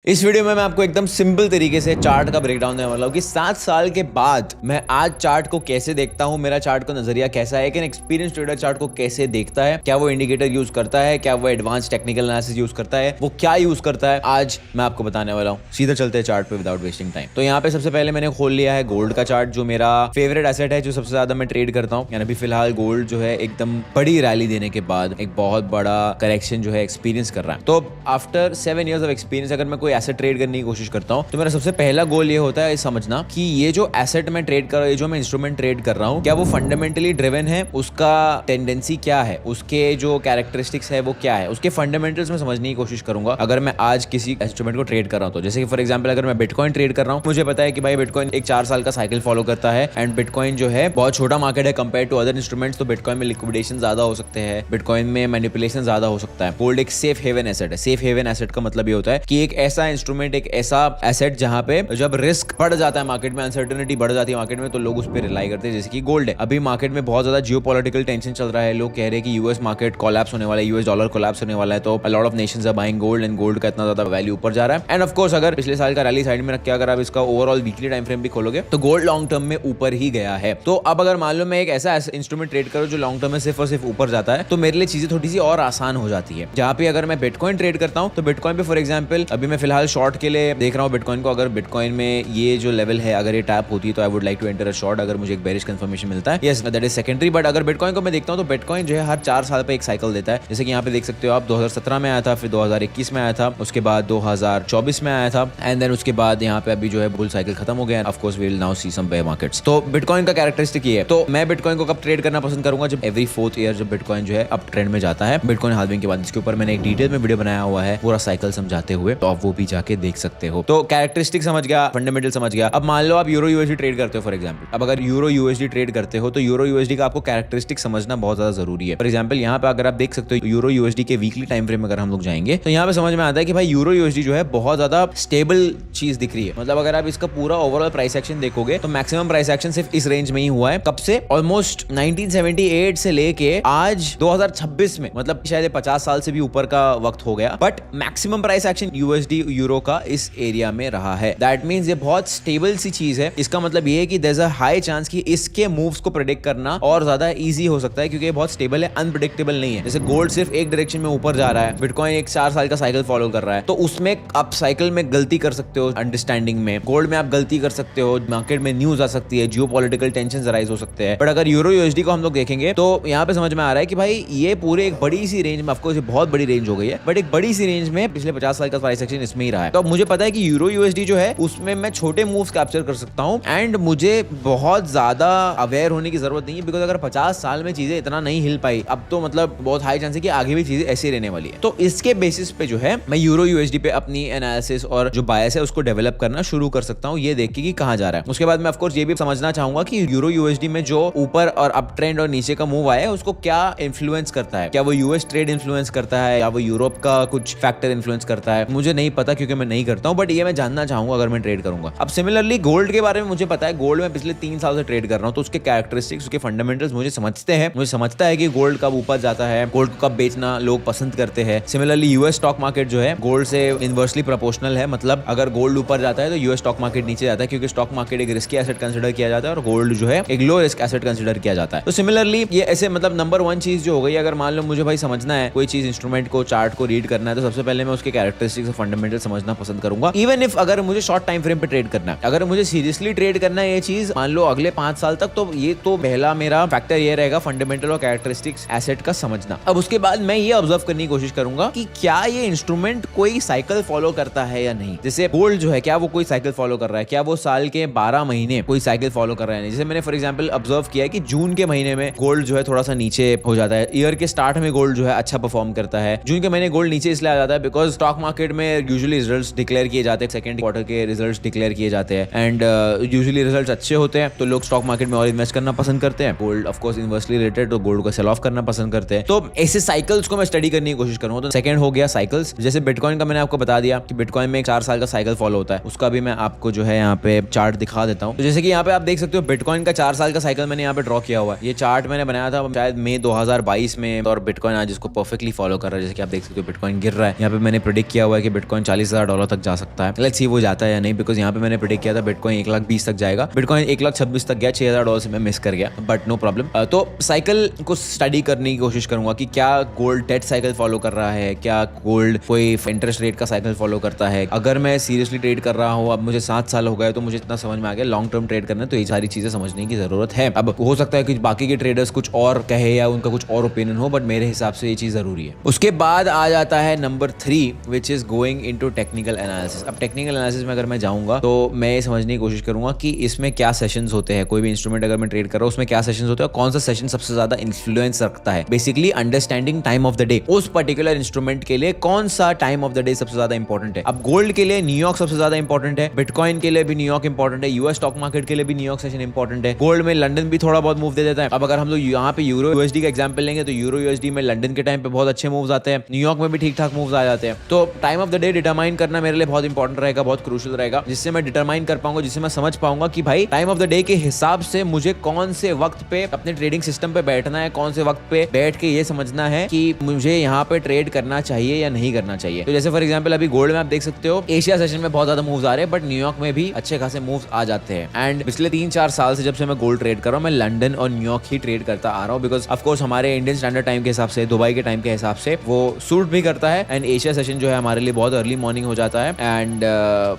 इस वीडियो में मैं आपको एकदम सिंपल तरीके से चार्ट का ब्रेकडाउन देने वाला हूँ कि 7 साल के बाद मैं आज चार्ट को कैसे देखता हूँ, मेरा चार्ट का नजरिया कैसा है, एक एक्सपीरियंस ट्रेडर चार्ट को कैसे देखता है, क्या वो इंडिकेटर यूज करता है, क्या वो एडवांस टेक्निकल एनालिसिस यूज करता है, वो क्या यूज करता है, आज मैं आपको बताने वाला हूँ। सीधा चलते हैं चार्ट पे विदाउट वेस्टिंग टाइम। तो यहाँ पे सबसे पहले मैंने खोल लिया है गोल्ड का चार्ट, जो मेरा फेवरेट एसेट है, जो सबसे ज्यादा मैं ट्रेड करता हूँ। यानी अभी फिलहाल गोल्ड जो है एकदम बड़ी रैली देने के बाद एक बहुत बड़ा करेक्शन जो है एक्सपीरियंस कर रहा है। तो आफ्टर 7 इयर्स ऑफ एक्सपीरियंस अगर मैं कोई एसेट ट्रेड करने की कोशिश करता हूं तो मेरा सबसे पहला गोल ये होता है समझना कि ये जो एसेट मैं ट्रेड कर रहा हूं, ये जो मैं इंस्ट्रूमेंट ट्रेड कर रहा हूं, क्या वो फंडामेंटली ड्रिवन है, उसका टेंडेंसी क्या है, उसके जो कैरेक्टरिस्टिक्स है वो क्या है, उसके फंडामेंटल्स में समझने की कोशिश करूंगा अगर मैं आज किसी इंस्ट्रूमेंट को ट्रेड कर रहा हूं तो। जैसे कि फॉर एग्जांपल अगर मैं बिटकॉइन ट्रेड कर रहा हूं, मुझे पता है कि भाई बिटकॉइन एक 4 साल का साइकिल फॉलो करता है एंड बिटकॉइन जो है बहुत छोटा मार्केट है कंपेयर टू अदर इंस्ट्रूमेंट्स। तो बिटकॉइन में लिक्विडेशन ज्यादा हो सकते हैं, बिटकॉइन में मैनिपुलेशन ज्यादा हो सकता है। गोल्ड एक सेफ हेवन एसेट है। सेफ हेवन एसेट का मतलब ये होता है कि एक ऐसा इंस्ट्रूमेंट, एक ऐसा एसेट जहां पे जब रिस्क बढ़ जाता है मार्केट में, अनसर्टेनिटी बढ़ जाती है मार्केट में, तो लोग उस पर रिलाई करते हैं, जैसे कि गोल्ड है। अभी मार्केट में बहुत ज्यादा जियोपॉलिटिकल टेंशन चल रहा है, लोग कह रहे हैं कि यूएस मार्केट कोलैप्स होने वाला है, यूएस डॉलर कोलैप्स होने वाला है, तो a lot of nations are buying gold and gold का इतना ज्यादा वैल्यू ऊपर जा रहा है। एंड ऑफ कोर्स अगर पिछले साल का रैली साइड में रख के अगर आप इसका ओवरऑल वीकली टाइम फ्रेम भी खोलोगे तो गोल्ड लॉन्ग टर्म में ऊपर ही गया है। तो अब अगर मान लो मैं एक ऐसा इंस्ट्रूमेंट ट्रेड करूं जो लॉन्ग टर्म में सिर्फ और सिर्फ ऊपर जाता है, तो मेरे लिए चीजें थोड़ी सी और आसान हो जाती है। जहां पे अगर मैं बिटकॉइन ट्रेड करता हूं तो बिटकॉइन पे फॉर एग्जांपल अभी मैं फिलहाल शॉर्ट के लिए देख रहा हूं बिटकॉइन को। अगर बिटकॉइन में ये जो लेवल है अगर ये टैप होती है तो I would like to enter a short, अगर मुझे एक बेरिश कंफर्मेशन मिलता है। Yes, that is secondary. But अगर बिटकॉइन को मैं देखता हूं तो बिटकॉइन जो है हर 4 साल पे एक साइकिल देता है। जैसे कि यहाँ पे देख सकते हो आप, 2017 में आया था, फिर 2021 में आया था, उसके बाद 2024 में आया था एंड देन उसके बाद यहाँ पे अभी जो है बुल साइकिल खत्म हो गया। Of course we will now see some bear markets. तो बिटकॉइन का कैरेक्टरिस्टिक ये है। तो मैं बिटकॉइन को कब ट्रेड करना पसंद करूंगा, जब एवरी 4th ईयर जब बिटकॉइन जो है अप ट्रेंड में जाता है बिटकॉइन हाल्विंग के बाद। इसके ऊपर मैंने एक डिटेल में वीडियो बनाया हुआ है पूरा साइकिल समझाते हुए, तो आप वो भी जाके देख सकते हो। तो कैरेक्टरिस्टिक समझ गया, फंडामेंटल समझ गया। अब मान लो आप यूरो यूएसडी ट्रेड करते हो फॉर एग्जांपल। अब अगर यूरो यूएसडी ट्रेड करते हो तो यूरो यूएसडी का आपको कैरेक्टरिस्टिक समझना बहुत ज्यादा जरूरी है। फॉर एग्जांपल यहाँ पे अगर आप देख सकते हो यूरो यूएसडी के वीकली टाइम फ्रेम में अगर हम लोग जाएंगे तो यहाँ पे समझ में आता है कि भाई यूरो यूएसडी जो है बहुत ज्यादा स्टेबल चीज दिख रही है। मतलब अगर आप इसका पूरा ओवरऑल प्राइस एक्शन देखोगे तो मैक्सिमम प्राइस एक्शन सिर्फ इस रेंज में ही हुआ है। कब से? ऑलमोस्ट 1978 से लेके आज 2026 में, मतलब शायद 50 साल से भी ऊपर का वक्त हो गया। But maximum price action USD euro का इस एरिया में रहा है। दैट मींस ये बहुत स्टेबल सी चीज है। इसका मतलब ये है कि there is a high chance कि इसके मूव्स को प्रेडिक्ट करना और ज्यादा इजी हो सकता है, क्योंकि ये बहुत स्टेबल है, अनप्रेडिक्टेबल नहीं है। जैसे गोल्ड सिर्फ एक डायरेक्शन में ऊपर जा रहा है, बिटकॉइन एक 4 साल का साइकिल फॉलो कर रहा है, तो उसमें आप साइकिल में गलती कर सकते हो अंडरस्टैंडिंग में। गोल्ड में आप गलती कर सकते हो, मार्केट में न्यूज आ सकती है, जियोपॉलिटिकल टेंशन राइज हो सकते हैं। बट अगर यूरो यूएसडी को हम लोग देखेंगे तो यहाँ पे समझ में आ रहा है कि भाई ये पूरे एक बड़ी सी रेंज में, ऑफकोर्स ये बहुत बड़ी रेंज हो गई है, बट एक बड़ी सी रेंज में पिछले 50 साल का प्राइस एक्शन इसमें ही रहा है। तो मुझे पता है कि यूरो यूएसडी जो है उसमें मैं छोटे मूव्स कैप्चर कर सकता हूं एंड मुझे बहुत ज्यादा अवेयर होने की जरूरत नहीं है, बिकॉज अगर 50 साल में चीजें इतना नहीं हिल पाई, अब तो मतलब बहुत हाई चांस है कि आगे भी चीजें ऐसी रहने वाली है। तो इसके बेसिस पे जो है मैं यूरो यूएसडी पे अपनी एनालिसिस और जो बायस है उसको डेवलप करना शुरू कर सकता हूं, ये देख के कि कहां जा रहा है। उसके बाद मैं ऑफकोर्स ये भी समझना चाहूंगा कि यूरो यूएसडी में जो ऊपर और अप ट्रेंड और नीचे का मूव आया है उसको क्या इन्फ्लुएंस करता है। क्या वो यूएस ट्रेड इन्फ्लुएंस करता है या वो यूरोप का कुछ फैक्टर इन्फ्लुएंस करता है, मुझे नहीं पता क्योंकि मैं नहीं करता हूं, बट ये मैं जानना चाहूंगा अगर मैं ट्रेड करूंगा। अब सिमिलरली गोल्ड के बारे में मुझे पता है, गोल्ड में पिछले 3 साल से ट्रेड कर रहा हूं, तो उसके कैरेक्टरिस्टिक्स, उसके फंडामेंटल्स मुझे समझता है कि गोल्ड कब ऊपर जाता है, गोल्ड को कब बेचना लोग पसंद करते हैं। सिमिलरली यूएस स्टॉक मार्केट जो है गोल्ड से इनवर्सली प्रोपोर्शनल है, मतलब अगर गोल्ड ऊपर जाता है तो यूएस स्टॉक मार्केट नीचे जाता है, क्योंकि स्टॉक मार्केट एक रिस्की एसेट कंसिडर किया जाता है और गोल्ड जो है एक लो रिस्क एसेट कंसिडर किया जाता है। तो सिमिलरली ये ऐसे मतलब नंबर 1 चीज जो हो गई, अगर मान लो मुझे भाई समझना है कोई चीज, इंस्ट्रूमेंट को, चार्ट को रीड करना है, तो सबसे पहले मैं उसके कैरेक्टरिस्टिक्स और फंडामेंटल समझना पसंद करूंगा। इवन इफ अगर मुझे शॉर्ट टाइम फ्रेम पे ट्रेड करना है, अगर मुझे सीरियसली ट्रेड करना है ये चीज मान लो अगले 5 साल तक, तो ये तो पहला मेरा फैक्टर ये रहेगा फंडामेंटल और कैरेक्टरिस्टिक्स एसेट का समझना। अब उसके बाद मैं ये ऑब्जर्व करने की कोशिश करूंगा कि क्या ये इंस्ट्रूमेंट कोई साइकिल फॉलो करता है या नहीं। जैसे गोल्ड जो है, क्या वो कोई साइकिल फॉलो कर रहा है, क्या वो साल के 12 महीने कोई साइकिल फॉलो कर रहा है। जैसे मैंने फॉर एग्जांपल ऑब्जर्व किया है कि जून के महीने में गोल्ड जो है थोड़ा सा नीचे हो जाता है, ईयर के स्टार्ट में गोल्ड जो है अच्छा परफॉर्म करता है। जून के महीने गोल्ड नीचे इसलिए आ जाता है बिकॉज स्टॉक मार्केट में यूजुअली रिजल्ट्स डिक्लेयर किए जाते हैं, सेकंड क्वार्टर के रिजल्ट्स डिक्लेयर किए जाते हैं एंड यूजुअली रिजल्ट्स अच्छे होते हैं, तो लोग स्टॉक मार्केट में और इन्वेस्ट करना पसंद करते हैं। Gold of course inversely related, तो गोल्ड को सेल ऑफ करना पसंद करते हैं। तो ऐसे साइकिल्स को मैं स्टडी करने की कोशिश करूंगा। तो सेकंड हो गया साइकिल्स। जैसे बिटकॉइन का मैंने आपको बता दिया कि बिटकॉइन में एक 4 साल का साइकिल फॉलो होता है, उसका भी मैं आपको जो है यहाँ पे चार्ट दिखा देता हूँ। तो जैसे कि यहाँ पे आप देख सकते हो बिटकॉइन का 4 साल का साइकिल मैंने यहाँ पे ड्रॉ किया हुआ है। ये चार्ट मैंने बनाया था शायद मई 2022 में, और बिटकॉइन आज इसको परफेक्टली फॉलो कर रहा है। जैसे कि आप देख सकते हो बिटकॉइन गिर रहा है, यहाँ पे मैंने प्रेडिक्ट किया हुआ है कि बिटकॉइन $40,000 तक जा सकता है। लेट्स सी वो जाता है या नहीं, बिकॉज यहाँ पे मैंने प्रेडिक्ट किया था बिटकॉइन 1,20,000 तक जाएगा, बिटकॉइन 1,26,000 तक गया, $6,000 से मैं मिस कर गया, बट नो प्रॉब्लम। तो साइकिल को स्टडी करने की कोशिश करूंगा कि क्या गोल्ड डेट साइकिल फॉलो कर रहा है, क्या गोल्ड कोई इंटरेस्ट रेट का साइकिल फॉलो करता है। अगर मैं सीरियसली ट्रेड कर रहा हूँ, अब मुझे 7 साल हो गए, तो मुझे इतना समझ में आ गया लॉन्ग टर्म ट्रेड करना, तो ये सारी चीजें समझने की जरूरत है। अब हो सकता है कि बाकी के ट्रेडर्स कुछ और कहे या उनका कुछ और ओपिनियन हो, बट मेरे हिसाब से ये चीज जरूरी है। उसके बाद आ जाता है number 3, which is going into technical analysis. अब टेक्निकल एनालिसिस में अगर मैं जाऊंगा तो मैं ये समझने की कोशिश करूंगा कि इसमें क्या सेशंस होते हैं। कोई भी इंस्ट्रूमेंट अगर मैं ट्रेड कर रहा हूँ उसमें क्या सेशंस होते हैं, कौन सा सेशन सबसे ज्यादा इन्फ्लुएंस रखता है। Basically understanding time of the day, उस पर्टिकुलर इंस्ट्रूमेंट के लिए कौन सा टाइम ऑफ द डे सबसे ज्यादा इंपॉर्टेंट है। अब गोल्ड के लिए न्यूयॉर्क सबसे ज्यादा इंपॉर्टेंट है, बिटकॉइन के लिए भी न्यूयॉर्क इंपॉर्टेंट है, यूएस स्टॉक मार्केट के लिए भी न्यूयॉर्क सेशन इंपॉर्टेंट है। गोल्ड में लंदन भी थोड़ा बहुत मूव दे देता है। अब अगर हम लोग यहाँ पे यूरो यूएसडी का एग्जांपल लेंगे तो यूरो यूएसडी में लंदन के टाइम पे बहुत अच्छे मूव्स आते हैं, न्यूयॉर्क में भी ठीक ठाक मूव्स आ जाते हैं। तो time of the day determine करना मेरे लिए बहुत इंपॉर्टेंट रहेगा, बहुत क्रूशियल रहेगा, जिससे मैं डिटरमाइन कर पाऊंगा, जिससे मैं समझ पाऊंगा कि भाई टाइम ऑफ द डे के हिसाब से मुझे कौन से वक्त पे अपने ट्रेडिंग सिस्टम पे बैठना है, कौन से वक्त पे बैठ के ये समझना है कि मुझे यहाँ पे ट्रेड करना चाहिए या नहीं करना चाहिए। तो जैसे फॉर एग्जांपल अभी गोल्ड में आप देख सकते हो एशिया सेशन में बहुत ज्यादा मूव्स आ रहे हैं, बट न्यूयॉर्क में भी अच्छे खासे मूव्स आ जाते हैं। एंड पिछले 3-4 साल से जब से मैं गोल्ड ट्रेड कर रहा हूँ, मैं लंदन और न्यूयॉर्क ही ट्रेड करता आ रहा हूँ, बिकॉज ऑफ कोर्स हमारे इंडियन स्टैंडर्ड टाइम के हिसाब से, दुबई के टाइम के हिसाब से वो सूट भी करता है। एंड एशिया सेशन जो है हमारे लिए बहुत अर्ली मॉर्निंग हो जाता है, एंड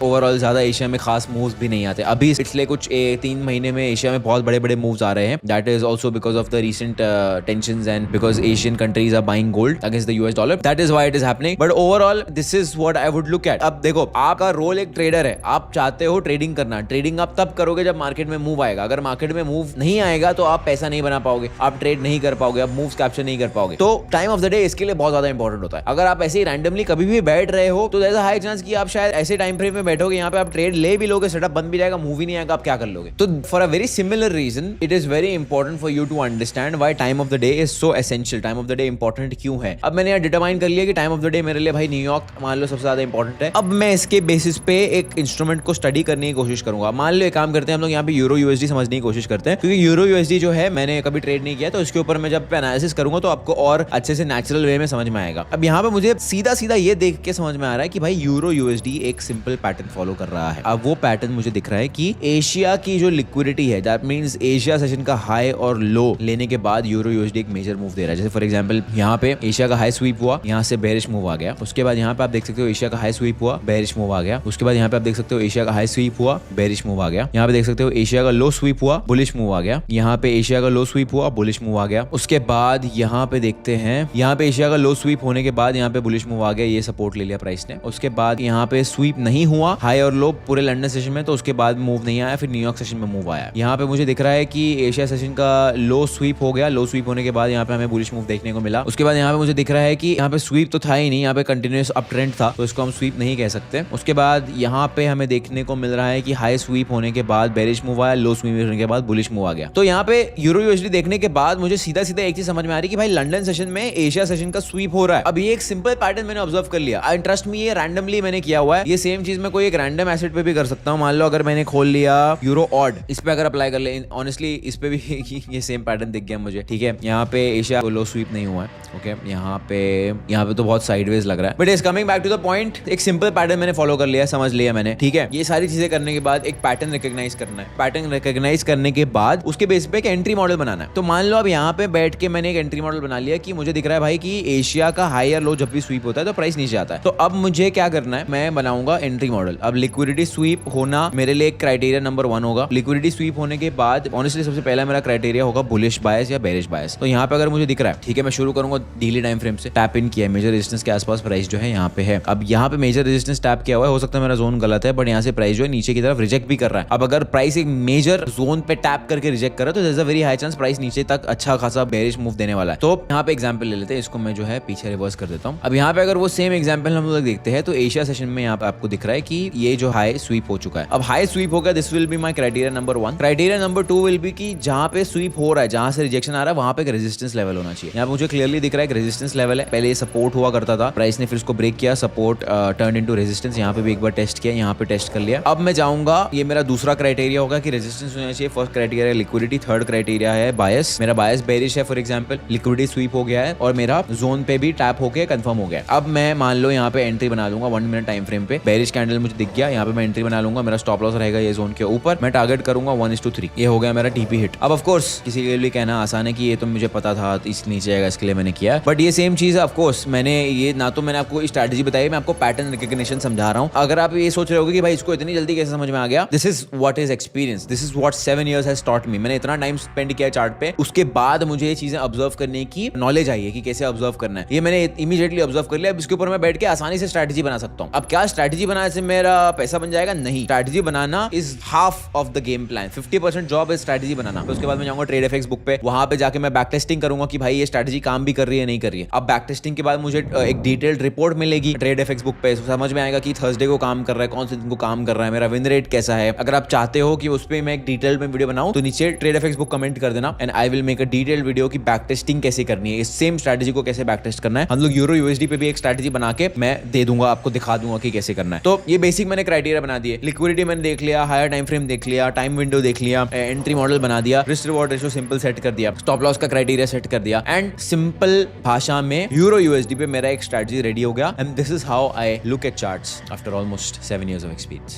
ओवरऑल ज्यादा एशिया में खास मूव्स भी नहीं आते। अभी पिछले कुछ 3 महीने में एशिया में बहुत बड़े बड़े मूव्स आ रहे हैं। That is also because of the recent tensions and because Asian countries are buying gold against the US dollar. That is why it is happening, but overall this is what I would look at. अब देखो, आपका role एक trader है, आप चाहते हो trading करना। Trading आप तब करोगे जब मार्केट में मूव आएगा। अगर मार्केट में मूव नहीं आएगा तो आप पैसा नहीं बना पाओगे, आप ट्रेड नहीं कर पाओगे, आप मूव्स कैप्चर नहीं कर पाओगे। तो टाइम ऑफ द डे इसके लिए बहुत ज्यादा इंपॉर्टेंट होता है। अगर आप ऐसे ही रैंडमली कभी भी बैठ रहे हो तो ऐसा हाई चांस कि आप शायद ऐसे टाइम फ्रेम में बैठोगे, यहाँ पे आप ट्रेड ले भी लोगे, सेटअप बंद भी जाएगा, मूव ही नहीं आएगा, आप क्या कर लोगे। तो for a very similar reason it is very important for you to understand why time of the day is so essential. Time of the day important क्यों है। अब मैंने यहाँ डिटरमाइन कर लिया कि टाइम ऑफ द डे मेरे लिए भाई न्यूयॉर्क मान लो सबसे ज्यादा इंपॉर्टेंट है। अब मैं इसके बेसिस पे एक इंस्ट्रूमेंट को स्टडी करने की कोशिश करूंगा। मान लो एक काम करते हैं हम लोग, यहाँ पे यूरो यूएसडी समझने की कोशिश करते हैं, क्योंकि यूरो यूएसडी जो है मैंने कभी ट्रेड नहीं किया, तो इसके ऊपर मैं जब एनालिसिस करूंगा तो आपको और अच्छे से नेचुरल वे में समझ में आएगा। अब यहाँ पे मुझे सीधा सीधा ये देख के समझ में आ रहा है कि भाई यूरो यूएसडी एक सिंपल पैटर्न फॉलो कर रहा है। अब वो पैटर्न मुझे दिख रहा है कि एशिया की जो लिक्विडिटी है, दैट मींस एशिया सेशन का हाई और लो लेने के बाद यूरो यूएसडी एक मेजर मूव दे रहा है। जैसे फॉर एग्जांपल यहाँ पे एशिया का हाई स्वीप हुआ, यहाँ से बेरिश मूव आ गया। उसके बाद यहाँ पे आप देख सकते हो एशिया का हाई स्वीप हुआ, बेरिश मूव आ गया। उसके बाद यहाँ पे आप देख सकते हो एशिया का हाई स्वीप हुआ, बेरिश मूव आ गया। यहाँ पे देख सकते हो एशिया का लो स्वीप हुआ, बुलिश मूव आ गया। यहाँ पे एशिया का लो स्वीप हुआ, बुलिश मूव आ गया। उसके बाद यहाँ पे देखते हैं, यहाँ पे एशिया का लो स्वीप होने के बाद यहाँ पे बुलिश मूव आ गया, ये सपोर्ट ले लिया प्राइस ने। उसके बाद यहाँ पे स्वीप नहीं हुआ हाई और लो पूरे लंदन सेशन में, तो उसके बाद मूव नहीं आया, फिर न्यूयॉर्क सेशन में मूव आया। यहाँ पे मुझे दिख रहा है कि एशिया सेशन का लो स्वीप हो गया, लो स्वीप होने के बाद यहाँ पे हमें बुलिश मूव देखने को मिला। उसके बाद यहाँ पे मुझे दिख रहा है कि यहाँ पे स्वीप तो था ही नहीं, यहाँ पे कंटिन्यूअस अप ट्रेंड था, तो इसको हम स्वीप नहीं कह सकते। उसके बाद यहाँ पे हमें देखने को मिल रहा है कि हाई स्वीप होने के बाद बेरिश मूव आया, लो स्वीप होने के बाद बुलिश मूव आ गया। तो यहाँ पे यूरो यूएसडी देखने के बाद मुझे सीधा सीधा एक चीज समझ में आ रही है कि भाई लंदन सेशन में एशिया सेशन का स्वीप हो रहा है। अब ये एक सिंपल पैटर्न मैंने ऑब्जर्व कर लिया, आई ट्रस्ट मी, ये रैंडमली मैंने किया हुआ है। ये सेम चीज मैं कोई एक रैंडम एसेट पे भी कर सकता हूँ। मान लो अगर मैंने खोल लिया यूरो ऑड, इस पे अगर अप्लाई कर ले, ऑनेस्टली इस पे भी ये सेम पैटर्न दिख गया मुझे। ठीक है, यहाँ पे एशिया लो स्वीप नहीं हुआ है, ओके, यहाँ पे तो बहुत साइडवेज लग रहा है, but is coming back to the point. एक सिंपल पैटर्न मैंने फॉलो कर लिया, समझ लिया मैंने। ठीक है, ये सारी चीजें करने के बाद एक पैटर्न रिकॉग्नाइज करना है। पैटर्न रिकॉग्नाइज करने के बाद उसके बेस पे एक एंट्री मॉडल बनाना है। तो मान लो अब यहाँ पे बैठ के मैंने एक एंट्री मॉडल बना लिया कि मुझे दिख रहा है भाई कि एशिया का हाई और लो जब भी स्वीप होता है तो प्राइस नीचे आता है। तो अब मुझे क्या करना है, मैं बनाऊंगा एंट्री मॉडल। अब लिक्विडिटी स्वीप होना मेरे लिए एक क्राइटेरिया नंबर 1 होगा। लिक्विडिटी स्वीप होने के बाद ऑनेस्टली सबसे पहला मेरा क्राइटेरिया होगा बुलिश बायस या बेरिश बायस। तो यहाँ पे अगर मुझे दिख रहा है, ठीक है, मैं शुरू करूंगा डेली टाइम फ्रेम से। टैप इन किया, मेजर रेजिस्टेंस के आसपास प्राइस जो है यहाँ पे है। अब यहाँ पे मेजर रेजिस्टेंस टैप किया हुआ है, हो सकता है मेरा जोन गलत है, बट यहाँ से प्राइस जो है नीचे की तरफ रिजेक्ट भी कर रहा है। अब अगर प्राइस एक मेजर जोन पे टैप करके रिजेक्ट कर रहा है तो there is a very high chance price नीचे तक अच्छा खासा बेरिश मूव देने वाला है। तो यहाँ पे एग्जांपल ले लेते हैं, इसको मैं जो है पीछे रिवर्स कर देता हूँ। अब यहाँ पे अगर वो सेम एग्जांपल हम लोग देखते हैं तो एशिया सेशन में यहाँ पे आपको दिख रहा है कि ये जो हाई स्वीप हो चुका है। अब हाई स्वीप हो गया, this will be my criteria number 1। Criteria number 2 will be कि जहाँ पे स्वीप हो रहा है, जहाँ से रिजेक्शन आ रहा है, वहाँ पे एक रेजिस्टेंस लेवल होना चाहिए। यहाँ पे मुझे क्लियरली दिख रहा है एक रेजिस्टेंस लेवल है। पहले ये सपोर्ट हुआ करता था, प्राइस ने फिर उसको ब्रेक किया, सपोर्ट टर्न इनटू रेजिस्टेंस। यहाँ पे भी एक बार टेस्ट किया, यहाँ पे टेस्ट कर लिया। अब मैं जाऊंगा, ये मेरा दूसरा क्राइटेरिया होगा कि रेजिस्टेंस होना चाहिए। First criteria liquidity, third criteria है बायस। मेरा बायस बेरिश है, फॉर एग्जांपल लिक्विडिटी स्वीप हो गया है और मेरा जोन पे भी टैप होके कंफर्म हो गया। अब मैं मान लो यहाँ पे एंट्री बना दूंगा 1 मिनट टाइम फ्रेम पे। बेरिश कैंडल मुझे दिख गया, यहाँ पे मैं एंट्री बना लूंगा, मेरा स्टॉप लॉस रहेगा ये जोन के ऊपर, मैं टारगेट करूंगा 1:3। ये हो गया मेरा टीपी हिट। अब ऑफ कोर्स किसी के लिए कहना आसान है कि ये तो मुझे पता था इसलिए नीचे आएगा इसके लिए मैंने किया, बट ये सेम चीज है ऑफ कोर्स। मैंने ये ना तो मैंने आपको स्ट्रैटेजी बताई, मैं आपको पैटर्न रिकग्निशन समझा रहा हूँ। अगर आप ये सोच रहे होगे कि भाई इसको इतनी जल्दी कैसे समझ में आ गया, this is what is experience, this is what 7 years has taught me. मैंने इतना टाइम स्पेंड किया चार्ट पे, उसके बाद मुझे ये चीजें ऑब्जर्व करने की नॉलेज आई है कि कैसे ऑब्जर्व करना है। ये मैंने इमीडिएटली ऑब्जर्व कर लिया। अब इसके ऊपर मैं बैठ के आसानी से स्ट्रैटेजी बना सकता हूँ। अब क्या स्ट्रैटेजी बनाने से मेरा पैसा बन जाएगा? नहीं, strategy banana is half of the game plan. 50% job है स्ट्रैटेजी बनाना। तो उसके बाद मैं जाऊंगा ट्रेड एफएक्स बुक पे, वहां पे जाके मैं बैक टेस्टिंग करूंगा कि भाई ये स्ट्रैटेजी काम भी कर रही है नहीं कर रही है। अब बैक टेस्टिंग के बाद मुझे एक डिटेल्ड रिपोर्ट मिलेगी ट्रेड एफएक्स बुक पे, समझ में आएगा कि थर्सडे को काम कर रहा है, कौन से दिन को काम कर रहा है, मेरा विन रेट कैसा है। अगर आप चाहते हो कि उस पर मैं एक डिटेल्ड में वीडियो बनाऊं तो नीचे ट्रेड एफएक्स बुक कमेंट कर देना and I will make a detailed video की बैक टेस्टिंग कैसे करनी है, इस सेम स्ट्रैटेजी को कैसे बैक टेस्ट करना है। हम लोग यूरो यूएसडी पे भी एक स्ट्रैटेजी बना के मैं दे दूंगा, आपको दिखा दूंगा कि कैसे करना है। तो ये बेसिक मैंने क्राइटेरिया बना दिए। लिक्विडिटी मैंने देख लिया, हायर टाइम फ्रेम देख लिया, टाइम विंडो देख लिया, एंट्री मॉडल बना दिया, risk reward ratio simple set कर दिया, स्टॉप लॉस का क्राइटेरिया सेट कर दिया एंड सिंपल भाषा में यूरो यूएसडी पे मेरा एक स्ट्रैटेजी रेडी हो गया। And this is how I look at charts after almost 7 years of experience.